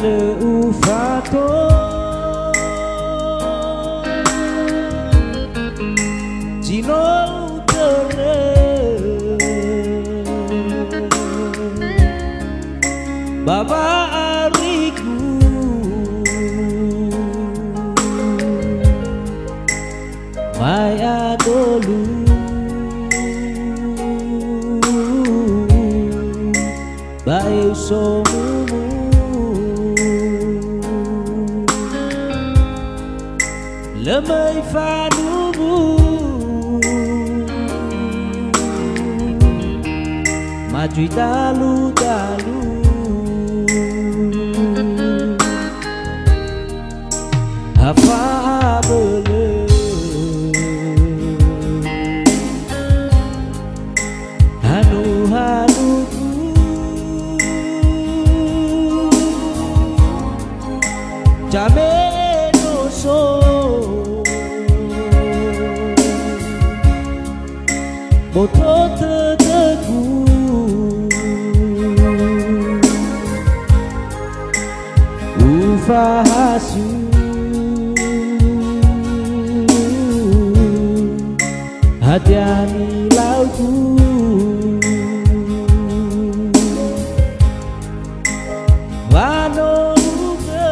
le ufato Jino tere Baba ariku Maya dolu Bae somumu Lemai fadumu Maju dalu-dalu Hafa bele Hanu-hanuku Jame doso Boto teteku Ufahasu Hadiani lauku Wano uke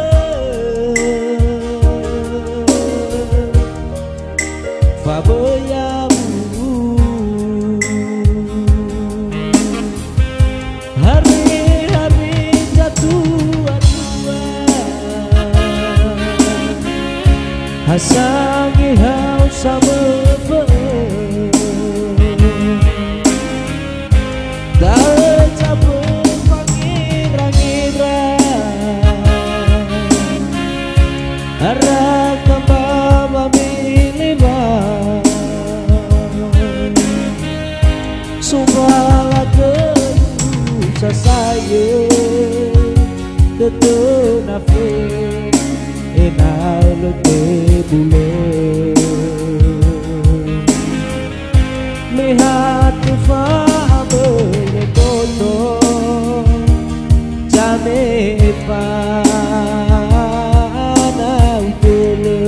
Faboyamu Hari-hari jatuh-tua Hasangi hau sama Saya tetap nafsu enak lebih boleh lihat kufah berkono jame panau dulu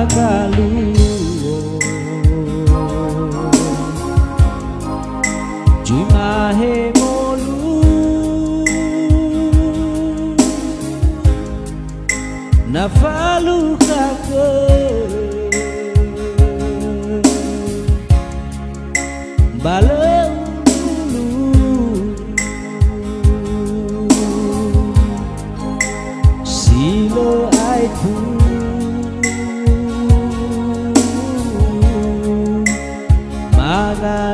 Kalu Jumahe molu Nafalu kake Balau dulu Silo aitu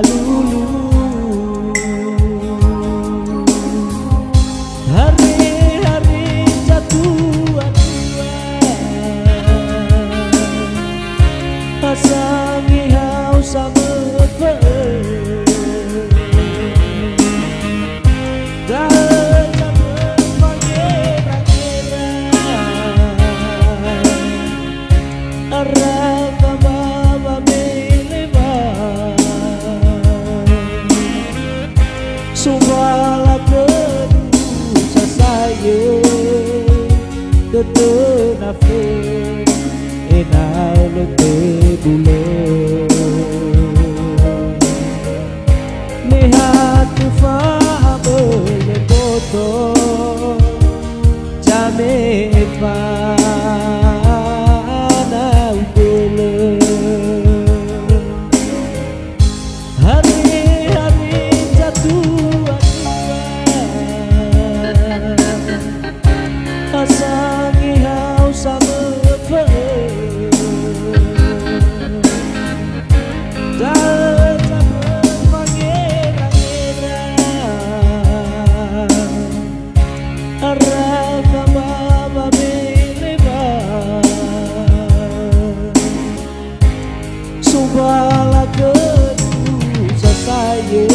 Lulu hari-hari jatuh-tua Pasangi hau sama Subala kedua saya tetap nafsu enak lebih boleh Subala kedu sasaye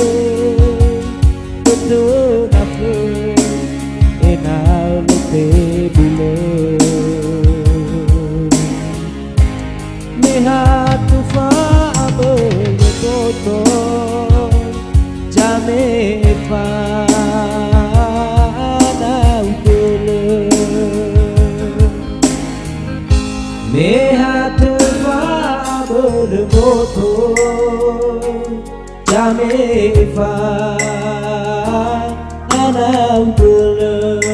betul nafe enal te bule mehatu fa abele toto jame fa na utele mehatu fa bermoto jame fa ana utele